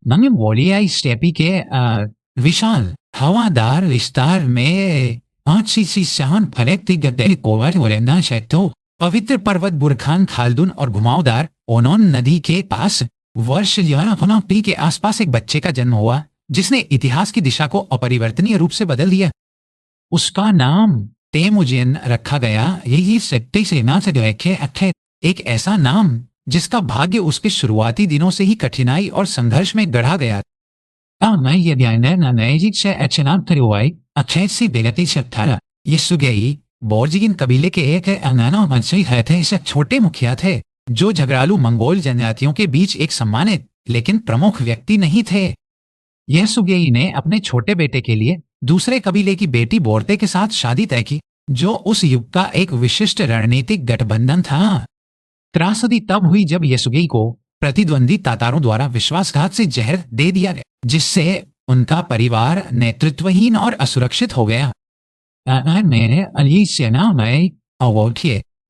मंगोलियाई steppe के विशाल हवादार विस्तार में 5 फलकती गद्दे कोवर वरेंदा शैतो पवित्र पर्वत बुरखान खालदुन और घुमावदार ओनोन नदी के पास वर्ष पी के आसपास एक बच्चे का जन्म हुआ जिसने इतिहास की दिशा को अपरिवर्तनीय रूप से बदल दिया। उसका नाम तेमुजिन रखा गया। यही सत्य सेना से देखे अखे एक ऐसा नाम जिसका भाग्य उसके शुरुआती दिनों से ही कठिनाई और संघर्ष में गढ़ा गया। ये बोर्जिगिन कबीले के एक छोटे मुखिया थे जो झगड़ालू मंगोल जनजातियों के बीच एक सम्मानित लेकिन प्रमुख व्यक्ति नहीं थे। यह सुगेई ने अपने छोटे बेटे के लिए दूसरे कबीले की बेटी बोर्ते के साथ शादी तय की जो उस युग का एक विशिष्ट रणनीतिक गठबंधन था। त्रासदी तब हुई जब यसुगेई को प्रतिद्वंदी तातारों द्वारा विश्वासघात से जहर दे दिया गया जिससे उनका परिवार नेतृत्वहीन और असुरक्षित हो गया।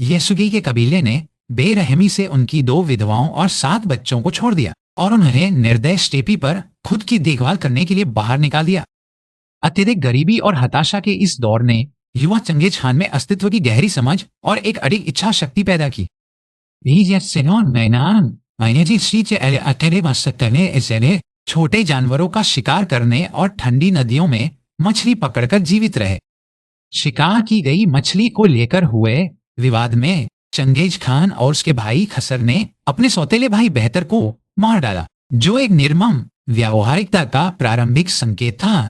यसुगेई के कबीले ने बेरहमी से उनकी 2 विधवाओं और 7 बच्चों को छोड़ दिया और उन्हें निर्दय स्टेपी पर खुद की देखभाल करने के लिए बाहर निकाल दिया। अत्यधिक गरीबी और हताशा के इस दौर ने युवा चंगेज खान में अस्तित्व की गहरी समझ और एक अडिग इच्छा शक्ति पैदा की। छोटे जानवरों का शिकार करने और ठंडी नदियों में मछली पकड़कर जीवित रहे। शिकार की गई मछली को लेकर हुए विवाद में चंगेज खान और उसके भाई खसर ने अपने सौतेले भाई बेहतर को मार डाला जो एक निर्मम व्यावहारिकता का प्रारंभिक संकेत था।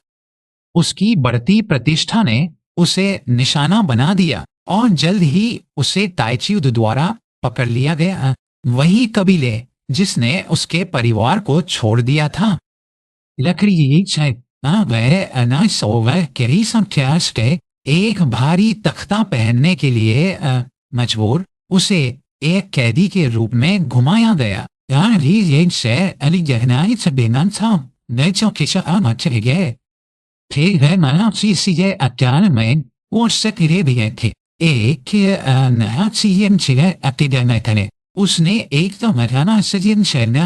उसकी बढ़ती प्रतिष्ठा ने उसे निशाना बना दिया और जल्द ही उसे ताइचीयुद्ध द्वारा पकड़ लिया गया। वही कबीले जिसने उसके परिवार को छोड़ दिया था। एक भारी तख्ता पहनने के लिए मजबूर उसे एक कैदी के रूप में घुमाया गया। उसने एक तो मराना सजिन शैना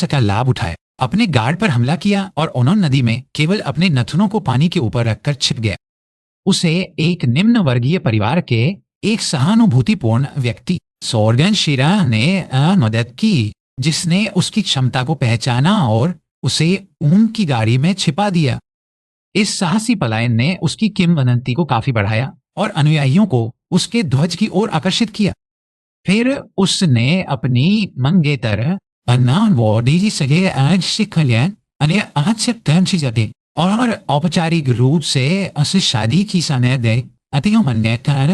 का लाभ उठाया, अपने गार्ड पर हमला किया और ओनोन नदी में केवल अपने नथुनों को पानी के ऊपर रखकर छिप गया। उसे एक निम्न वर्गीय परिवार के एक सहानुभूतिपूर्ण व्यक्ति सोर्गन शिरा ने मदद की जिसने उसकी क्षमता को पहचाना और उसे ऊन की गाड़ी में छिपा दिया। इस साहसी पलायन ने उसकी किंवदंती को काफी बढ़ाया और अनुयायियों को उसके ध्वज की ओर आकर्षित किया। फिर उसने अपनी मंगेतर और औपचारिक रूप से उसे शादी की सनद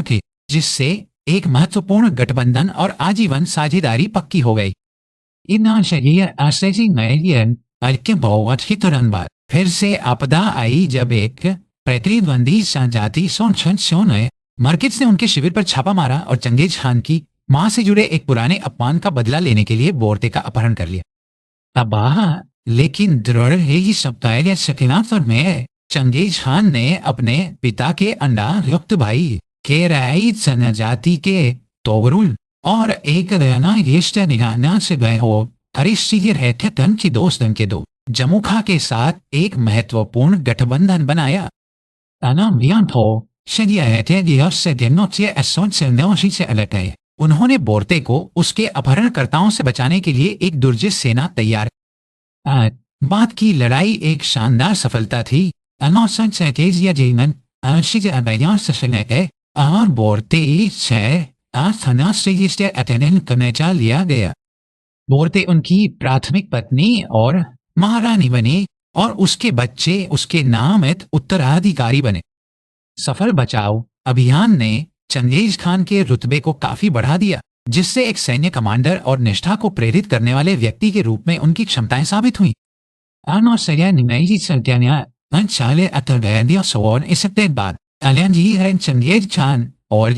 थी जिससे एक महत्वपूर्ण गठबंधन और आजीवन साझेदारी पक्की हो गई। फिर से आपदा आई जब एक प्रतिद्वंदी जनजाति मार्केट्स ने उनके शिविर पर छापा मारा और चंगेज खान की मां से जुड़े एक पुराने अपमान का बदला लेने के लिए बोर्ते का अपहरण कर लिया। तबाह लेकिन दृढ़ ही सप्ताह में चंगेज खान ने अपने पिता के अंडा युक्त भाई के राई जनजाति के तोगरुल और एक रिश्ते निगाना से गए हो रहते तन की दोस्तन के 2 जमुखा के साथ एक महत्वपूर्ण गठबंधन बनाया। उन्होंने बोर्ते को उसके अपहरणकर्ताओं से बचाने के लिए एक दुर्जय सेना तैयार। बाद की लड़ाई एक शानदार सफलता थी और बोर्ते से लिया गया। बोर्ते उनकी प्राथमिक पत्नी और महारानी बनी और उसके बच्चे उसके नामित उत्तराधिकारी बने। सफल बचाव अभियान ने चंगेज खान के रुतबे को काफी बढ़ा दिया जिससे एक सैन्य कमांडर और निष्ठा को प्रेरित करने वाले व्यक्ति के रूप में उनकी क्षमताएं साबित हुई। इसके बाद चंगेज खान और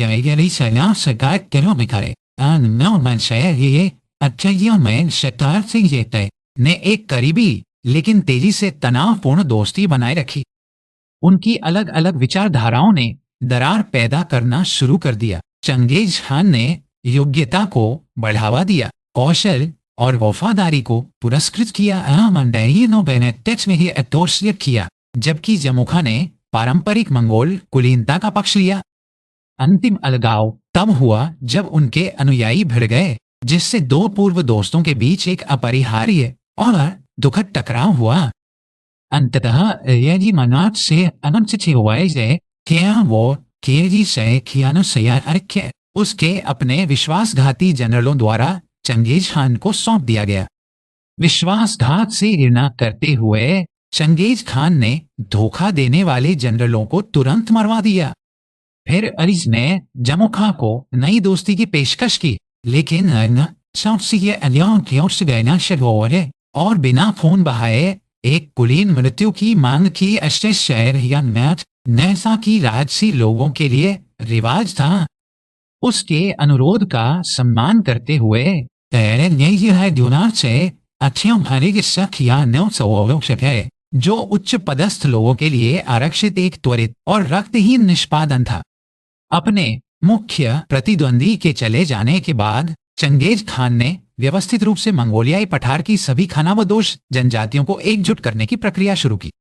ने एक करीबी लेकिन तेजी से तनावपूर्ण दोस्ती बनाए रखी। उनकी अलग अलग विचारधाराओं ने दरार पैदा करना शुरू कर दिया। चंगेज खान ने योग्यता को बढ़ावा दिया, कौशल और वफादारी को पुरस्कृत किया, मंडेरिनो बेनेटेक्स में ही एतोर्सियत किया, जबकि जमुखा ने पारंपरिक मंगोल कुलीनता का पक्ष लिया। अंतिम अलगाव तब हुआ जब उनके अनुयायी भिड़ गए, जिससे दो पूर्व दोस्तों के बीच एक अपरिहार्य और दुखद टकराव हुआ। अंततः यदि मनाट से अनंत हुए क्या वो केजी से किया उसके अपने विश्वासघाती जनरलों द्वारा चंगेज खान को सौंप दिया गया। विश्वासघात से घृणा करते हुए चंगेज खान ने धोखा देने वाले जनरलों को तुरंत मरवा दिया। फिर अरीज ने जमुखा को नई दोस्ती की पेशकश की, लेकिन और बिना खून बहाए एक कुलीन मृत्यु की मांग की। अश्य शहर या मैथ नैसा की राजसी लोगों के लिए रिवाज था। उसके अनुरोध का सम्मान करते हुए जो उच्च पदस्थ लोगों के लिए आरक्षित एक त्वरित और रक्तहीन निष्पादन था। अपने मुख्य प्रतिद्वंदी के चले जाने के बाद चंगेज खान ने व्यवस्थित रूप से मंगोलियाई पठार की सभी खानाबदोश जनजातियों को एकजुट करने की प्रक्रिया शुरू की।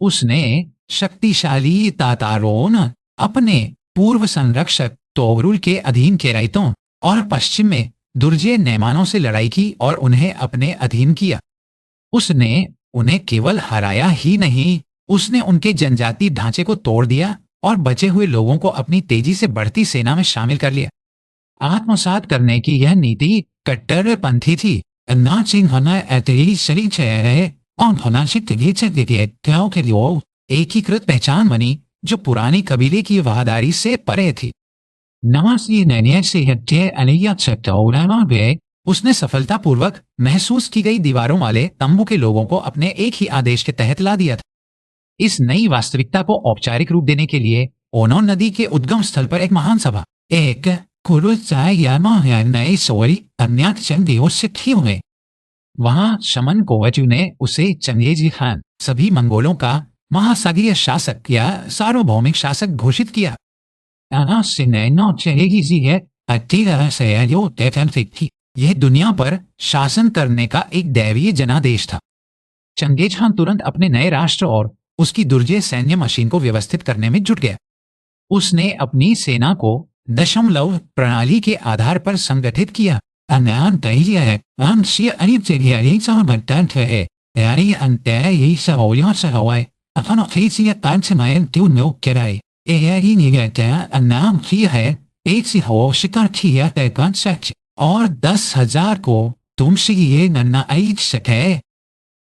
उसने शक्तिशाली तातारोन, अपने पूर्व संरक्षक तोगरुल के अधीन केराइतों और पश्चिम में दुर्जय नैमानों से लड़ाई की और उन्हें अपने अधीन किया। उसने उन्हें केवल हराया ही नहीं, उसने उनके जनजातीय ढांचे को तोड़ दिया और बचे हुए लोगों को अपनी तेजी से बढ़ती सेना में शामिल कर लिया। आत्मसात करने की यह नीति कट्टरपंथी थी। एकीकृत पहचान बनी जो पुरानी कबीले की वफादारी से परे थी। उसने सफलतापूर्वक महसूस की गई दीवारों वाले तंबू के लोगों को अपने एक ही आदेश के तहत ला दिया था। इस नई वास्तविकता को औपचारिक रूप देने के लिए ओनो नदी के उद्गम स्थल पर एक महान सभा, एक हुए। वहां शमन कोवचू ने उसे चंगेजी खान, सभी मंगोलों का महासागरीय शासक या सार्वभौमिक शासक घोषित किया। यह दुनिया पर शासन करने का एक दैवीय जनादेश था। चंगेज खान तुरंत अपने नए राष्ट्र और उसकी दुर्जय सैन्य मशीन को व्यवस्थित करने में जुट गया। उसने अपनी सेना को दशमलव प्रणाली के आधार पर संगठित किया। और 10,000 को तुमसे ये नन्ना सके।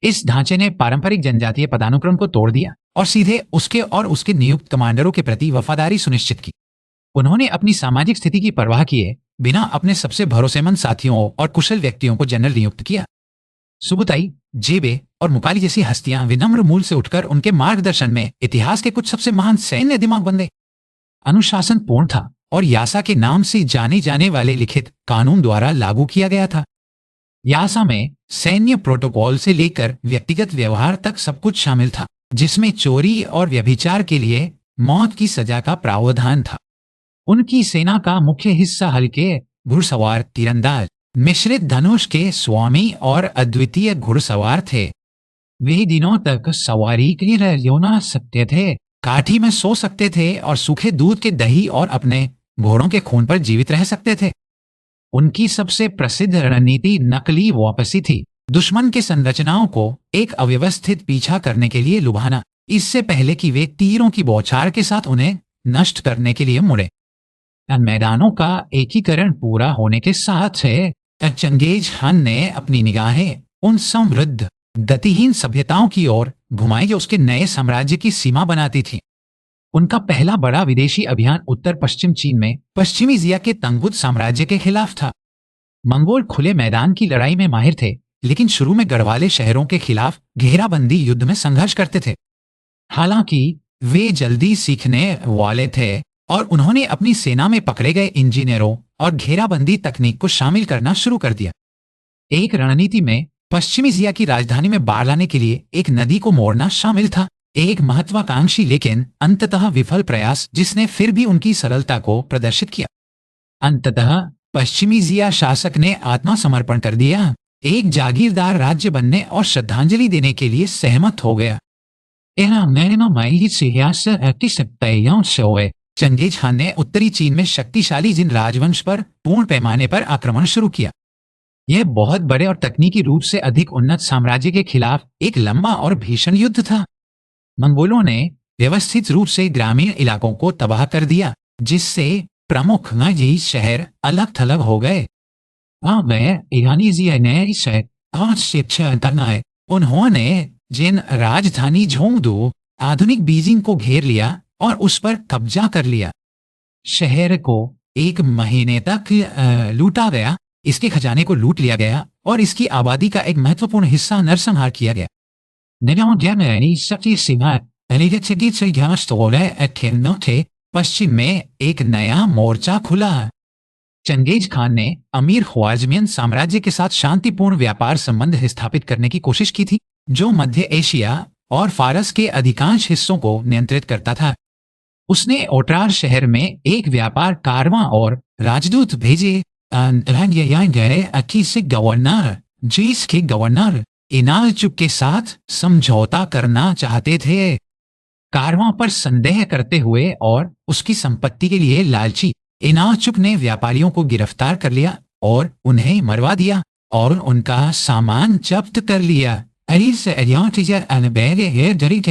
इस ढांचे ने पारंपरिक जनजातीय पदानुक्रम को तोड़ दिया और सीधे उसके और उसके नियुक्त कमांडरों के प्रति वफादारी सुनिश्चित की। उन्होंने अपनी सामाजिक स्थिति की परवाह किए बिना अपने सबसे भरोसेमंद साथियों और कुशल व्यक्तियों को जनरल नियुक्त किया। सुबुताई, जेबे और मुकाली जैसी हस्तियां विनम्र मूल से उठकर उनके मार्गदर्शन में इतिहास के कुछ सबसे महान सैन्य दिमाग बन गए। अनुशासन पूर्ण था और यासा के नाम से जाने जाने वाले लिखित कानून द्वारा लागू किया गया था। यासा में सैन्य प्रोटोकॉल से लेकर व्यक्तिगत व्यवहार तक सब कुछ शामिल था, जिसमें चोरी और व्यभिचार के लिए मौत की सजा का प्रावधान था। उनकी सेना का मुख्य हिस्सा हल्के घुड़सवार तीरंदाज, मिश्रित धनुष के स्वामी और अद्वितीय घुड़सवार थे। वे दिनों तक सवारी के लिए योना सकते थे, काठी में सो सकते थे और सूखे दूध के दही और अपने घोड़ों के खून पर जीवित रह सकते थे। उनकी सबसे प्रसिद्ध रणनीति नकली वापसी थी, दुश्मन के संरचनाओं को एक अव्यवस्थित पीछा करने के लिए लुभाना, इससे पहले कि वे तीरों की बौछार के साथ उन्हें नष्ट करने के लिए मुड़े। मैदानों का एकीकरण पूरा होने के साथ चंगेज खान ने अपनी निगाहें उन समृद्ध गतिहीन सभ्यताओं की ओर घुमाई जो उसके नए साम्राज्य की सीमा बनाती थी। उनका पहला बड़ा विदेशी अभियान उत्तर पश्चिम चीन में पश्चिमी जिया के तंगबुद्ध साम्राज्य के खिलाफ था। मंगोल खुले मैदान की लड़ाई में माहिर थे, लेकिन शुरू में गढ़वाले शहरों के खिलाफ घेराबंदी युद्ध में संघर्ष करते थे। हालांकि वे जल्दी सीखने वाले थे और उन्होंने अपनी सेना में पकड़े गए इंजीनियरों और घेराबंदी तकनीक को शामिल करना शुरू कर दिया। एक रणनीति में पश्चिमी जिया की राजधानी में बाढ़ लाने के लिए एक नदी को मोड़ना शामिल था, एक महत्वाकांक्षी लेकिन अंततः विफल प्रयास जिसने फिर भी उनकी सरलता को प्रदर्शित किया। अंततः पश्चिमी जिया शासक ने आत्मसमर्पण कर दिया, एक जागीरदार राज्य बनने और श्रद्धांजलि देने के लिए सहमत हो गया। चंगेज खान ने उत्तरी चीन में शक्तिशाली जिन राजवंश पर पूर्ण पैमाने पर आक्रमण शुरू किया। यह बहुत बड़े और तकनीकी रूप से अधिक उन्नत साम्राज्य के खिलाफ एक लंबा और भीषण युद्ध था। मंगोलों ने व्यवस्थित रूप से ग्रामीण इलाकों को तबाह कर दिया, जिससे प्रमुख नई शहर अलग थलग हो गए। उन्होंने जिन राजधानी झोंगडू, आधुनिक बीजिंग को घेर लिया और उस पर कब्जा कर लिया। शहर को एक महीने तक लूटा गया, इसके खजाने को लूट लिया गया और इसकी आबादी का एक महत्वपूर्ण हिस्सा नरसंहार किया गया। पश्चिम में एक नया मोर्चा खुला। चंगेज खान ने अमीर ख्वारिज़मियन साम्राज्य के साथ शांतिपूर्ण व्यापार संबंध स्थापित करने की कोशिश की थी, जो मध्य एशिया और फारस के अधिकांश हिस्सों को नियंत्रित करता था। उसने ओट्रार शहर में एक व्यापार कारवां और राजदूत भेजे। गवर्नर जिसके गवर्नर इनालचुक के साथ समझौता करना चाहते थे। कारवां पर संदेह करते हुए और उसकी संपत्ति के लिए लालची, इनालचुक ने व्यापारियों को गिरफ्तार कर लिया और उन्हें मरवा दिया और उनका सामान जब्त कर लिया।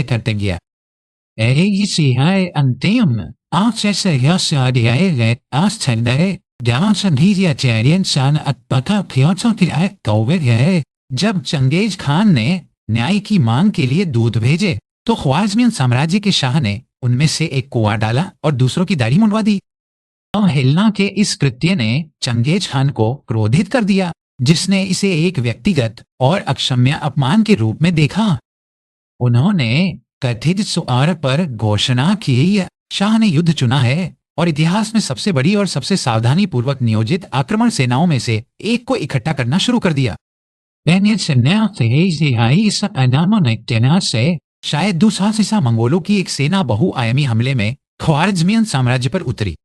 करते गया जब चंगेज खान ने न्याय की मांग के लिए दूत भेजे, तो ख्वारिज़मियन साम्राज्य के शाह ने उनमें से एक कुआं डाला और दूसरों की दाढ़ी मुंडवा दी। अवहेलना के इस कृत्य ने चंगेज खान को क्रोधित कर दिया, जिसने इसे एक व्यक्तिगत और अक्षम्य अपमान के रूप में देखा। उन्होंने कथित सुआर पर घोषणा की, शाह ने युद्ध चुना है और इतिहास में सबसे बड़ी और सबसे सावधानी पूर्वक नियोजित आक्रमण सेनाओं में से एक को इकट्ठा करना शुरू कर दिया। शायद दुस्साहसिक मंगोलों की एक सेना बहुआयामी हमले में ख्वारिज़मियन साम्राज्य पर उतरी।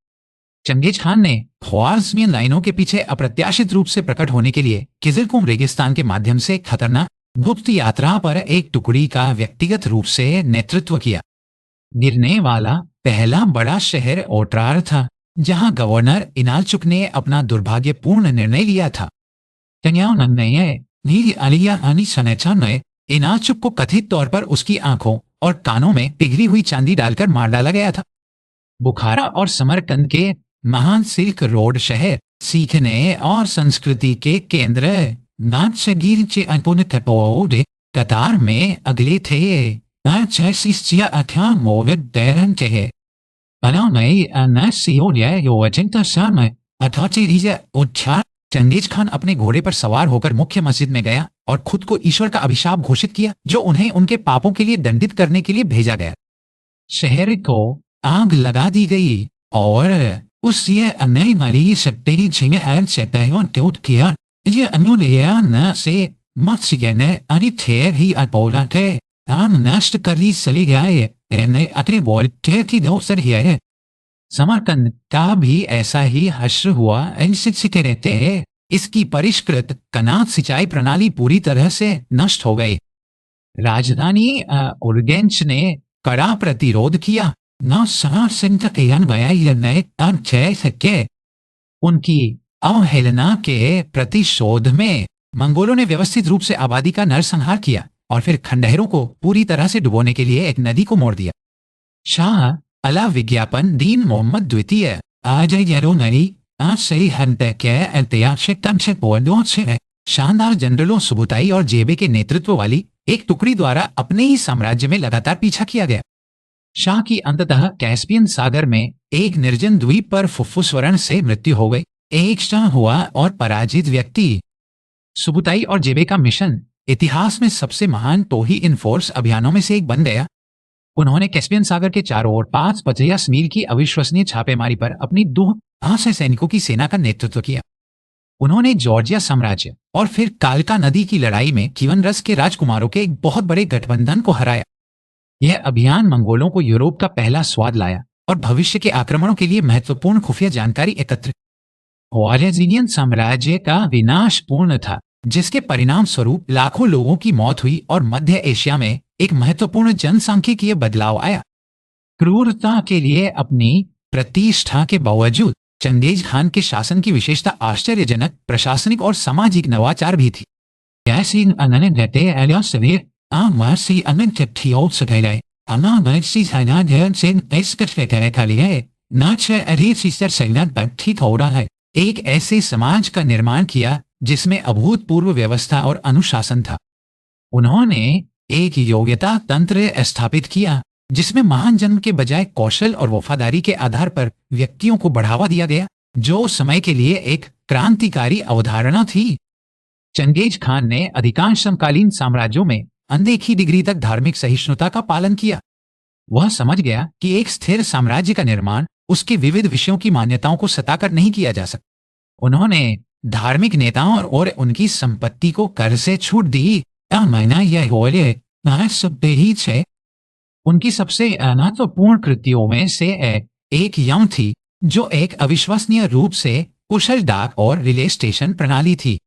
चंगेज खान ने ख्वारिज़मियन लाइनों के पीछे अप्रत्याशित रूप से प्रकट होने के लिए किज़िलकुम रेगिस्तान के माध्यम से खतरनाक गुप्त यात्रा पर एक टुकड़ी का व्यक्तिगत रूप से नेतृत्व किया। गिरने वाला पहला बड़ा शहर ओट्रार था, जहां गवर्नर इनालचुक ने अपना दुर्भाग्यपूर्ण निर्णय लिया था। इनालचुक को कथित तौर पर उसकी आंखों और कानों में पिघली हुई चांदी डालकर मार डाला गया था। बुखारा और समरकंद के महान सिल्क रोड शहर सीखने और संस्कृति के केंद्र कतार में अगले थे। चंगेज खान अपने घोड़े पर सवार होकर मुख्य मस्जिद में गया और खुद को ईश्वर का अभिशाप घोषित किया, जो उन्हें उनके पापों के लिए दंडित करने के लिए भेजा गया। शहर को आग लगा दी गई और उस नष्ट कर चली गए। समरकंद का भी ऐसा ही हश्र हुआ। रहते हैं, इसकी परिष्कृत कनात सिंचाई प्रणाली पूरी तरह से नष्ट हो गई। राजधानी उर्गेंच ने कड़ा प्रतिरोध किया। उनकी अवहेलना के प्रतिशोध में मंगोलों ने व्यवस्थित रूप से आबादी का नरसंहार किया और फिर खंडहरों को पूरी तरह से डुबोने के लिए एक नदी को मोड़ दिया। शाह अला विज्ञापन दीन मोहम्मद द्वितीय शानदार जनरलों सुबुताई और जेबे के नेतृत्व वाली एक टुकड़ी द्वारा अपने ही साम्राज्य में लगातार पीछा किया गया। शाह की अंततः कैस्पियन सागर में एक निर्जन द्वीप पर फुफ्फुसवरण से मृत्यु हो गई। एक शाह हुआ और पराजित व्यक्ति। सुबुताई और जेबे का मिशन इतिहास में सबसे महान टोही इनफोर्स अभियानों में से एक बन गया। उन्होंने कैस्पियन सागर के चारों ओर 550 मील की अविश्वसनीय छापेमारी पर अपनी 200 सैनिकों की सेना का नेतृत्व किया। उन्होंने जॉर्जिया साम्राज्य और फिर कालका नदी की लड़ाई में किवनरस के राजकुमारों के एक बहुत बड़े गठबंधन को हराया। यह अभियान मंगोलों को यूरोप का पहला स्वाद लाया और भविष्य के आक्रमणों के लिए महत्वपूर्ण खुफिया जानकारी एकत्र वायजिनियन साम्राज्य का विनाश पूर्ण था, जिसके परिणाम स्वरूप लाखों लोगों की मौत हुई और मध्य एशिया में एक महत्वपूर्ण जनसांख्यिकीय बदलाव आया। क्रूरता के लिए अपनी प्रतिष्ठा के बावजूद चंगेज खान के शासन की विशेषता आश्चर्यजनक प्रशासनिक और सामाजिक नवाचार भी थी। ऐसी अनन्य रहते एलिया सवेर आमासी अनंत थियोल सगैले अनामसी साइनाध्यन से इसकट फेंकने के लिए नाच अरीत सीसर सैनात बंथित हो रहा है। एक ऐसे समाज का निर्माण किया जिसमें अभूतपूर्व व्यवस्था और अनुशासन था। उन्होंने एक योग्यता तंत्र स्थापित किया जिसमें महान जन्म के बजाय कौशल और वफादारी के आधार पर व्यक्तियों को बढ़ावा दिया गया, जो समय के लिए एक क्रांतिकारी अवधारणा थी। चंगेज खान ने अधिकांश समकालीन साम्राज्यों में अनदेखी डिग्री तक धार्मिक सहिष्णुता का पालन किया। वह समझ गया कि एक स्थिर साम्राज्य का निर्माण उसके विविध विषयों की मान्यताओं को सताकर नहीं किया जा सकता। उन्होंने धार्मिक नेताओं और उनकी संपत्ति को कर से छूट दी। महीना यह है उनकी सबसे महत्वपूर्ण कृतियों में से एक यम थी, जो एक अविश्वसनीय रूप से कुशल डाक और रिले स्टेशन प्रणाली थी।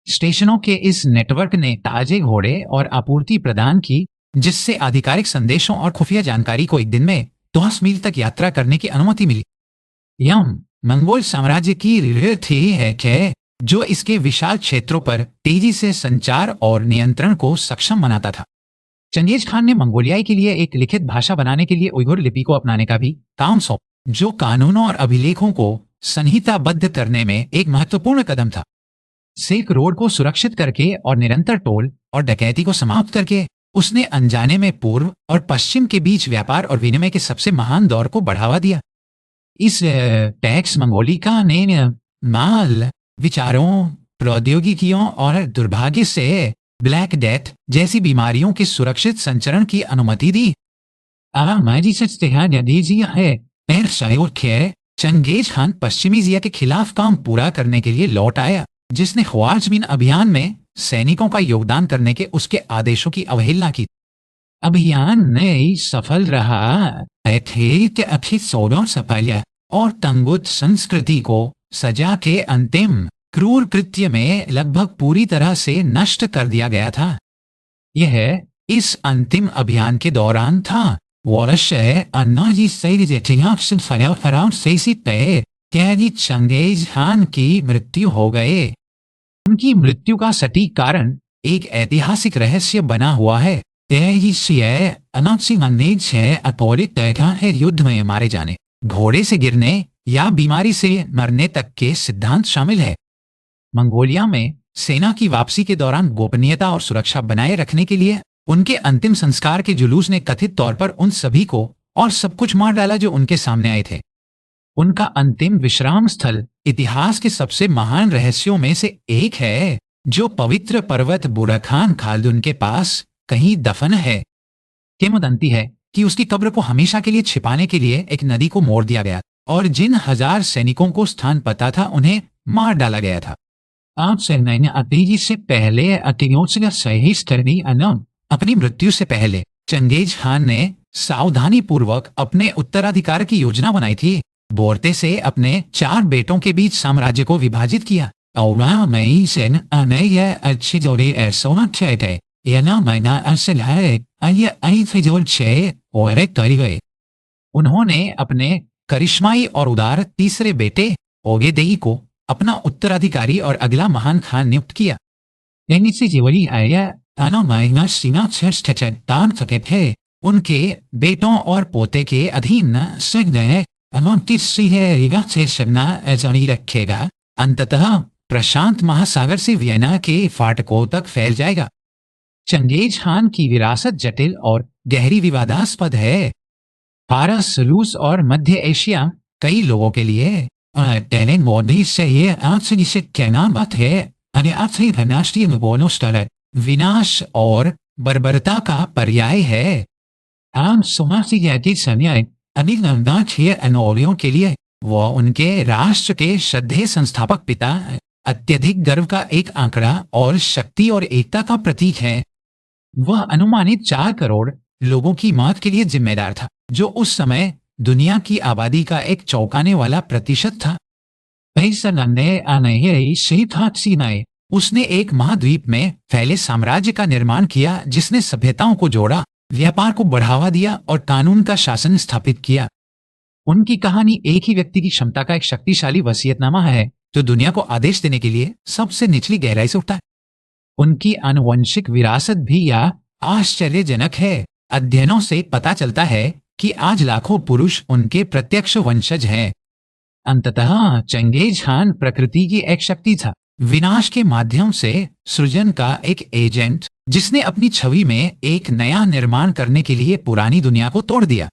स्टेशनों के इस नेटवर्क ने ताजे घोड़े और आपूर्ति प्रदान की, जिससे आधिकारिक संदेशों और खुफिया जानकारी को एक दिन में 10 मील तक यात्रा करने की अनुमति मिली। यम मंगोल साम्राज्य की रीढ़ थी है कि जो इसके विशाल क्षेत्रों पर तेजी से संचार और नियंत्रण को सक्षम बनाता था। चंगेज खान ने मंगोलियाई के लिए एक लिखित भाषा बनाने के लिए उइघुर लिपि को अपनाने का भी काम सौंप, जो कानूनों और अभिलेखों को संहिताबद्ध करने में एक महत्वपूर्ण कदम था। सिल्क रोड को सुरक्षित करके और निरंतर टोल और डकैती को समाप्त करके उसने अनजाने में पूर्व और पश्चिम के बीच व्यापार और विनिमय के सबसे महान दौर को बढ़ावा दिया। इस टैक्स मंगोलिका ने माल, विचारों, प्रौद्योगिकियों और दुर्भाग्य से ब्लैक डेथ जैसी बीमारियों के सुरक्षित संचरण की अनुमति दी। चंगेज खान पश्चिमी जिया के खिलाफ काम पूरा करने के लिए लौट आया, जिसने ख्वाजमीन अभियान में सैनिकों का योगदान करने के उसके आदेशों की अवहेलना की। अभियान नहीं सफल रहा और तंगुत संस्कृति को सजा के अंतिम क्रूर कृत्य में लगभग पूरी तरह से नष्ट कर दिया गया था। यह इस अंतिम अभियान के दौरान था। चंगेज खान की मृत्यु हो गए। उनकी मृत्यु का सटीक कारण एक ऐतिहासिक रहस्य बना हुआ है। युद्ध में मारे जाने, घोड़े से गिरने या बीमारी से मरने तक के सिद्धांत शामिल है। मंगोलिया में सेना की वापसी के दौरान गोपनीयता और सुरक्षा बनाए रखने के लिए उनके अंतिम संस्कार के जुलूस ने कथित तौर पर उन सभी को और सब कुछ मार डाला जो उनके सामने आए थे। उनका अंतिम विश्राम स्थल इतिहास के सबसे महान रहस्यों में से एक है, जो पवित्र पर्वत बुरखान खालदुन के पास कहीं दफन है। किंवदंती है कि उसकी कब्र को हमेशा के लिए छिपाने के लिए एक नदी को मोड़ दिया गया और जिन 1000 सैनिकों को स्थान पता था उन्हें मार डाला गया था। आप तेजी से पहले अपनी मृत्यु से पहले चंगेज खान ने सावधानी पूर्वक अपने उत्तराधिकार की योजना बनाई थी। बोरते से अपने 4 बेटों के बीच साम्राज्य को विभाजित किया। उन्होंने अपने करिश्माई और उदार तीसरे बेटे ओगेदेई को अपना उत्तराधिकारी और अगला महान खान नियुक्त किया। उनके बेटों और पोते के अधीन रखेगा, अंततः प्रशांत महासागर से वियना के फाटकों तक फैल जाएगा। चंगेज खान की विरासत जटिल और गहरी विवादास्पद है। फारस, रूस और मध्य एशिया कई लोगों के लिए मोदी से ये आपसे जिसे कहना बात है विनाश और बर्बरता का पर्याय है। आम समासी जाति अनौलियों के लिए वो उनके राष्ट्र के श्रद्धेय संस्थापक पिता, अत्यधिक गर्व का एक आंकड़ा और शक्ति और एकता का प्रतीक है। वह अनुमानित 4 करोड़ लोगों की मौत के लिए जिम्मेदार था, जो उस समय दुनिया की आबादी का एक चौंकाने वाला प्रतिशत था। उसने एक महाद्वीप में फैले साम्राज्य का निर्माण किया जिसने सभ्यताओं को जोड़ा, व्यापार को बढ़ावा दिया और कानून का शासन स्थापित किया। उनकी कहानी एक ही व्यक्ति की क्षमता का एक शक्तिशाली वसीयतनामा है जो दुनिया को आदेश देने के लिए सबसे निचली गहराई से उठता है। उनकी आनुवंशिक विरासत भी यह आश्चर्यजनक है। अध्ययनों से पता चलता है कि आज लाखों पुरुष उनके प्रत्यक्ष वंशज हैं। अंततः चंगेज खान प्रकृति की एक शक्ति था, विनाश के माध्यम से सृजन का एक एजेंट जिसने अपनी छवि में एक नया निर्माण करने के लिए पुरानी दुनिया को तोड़ दिया।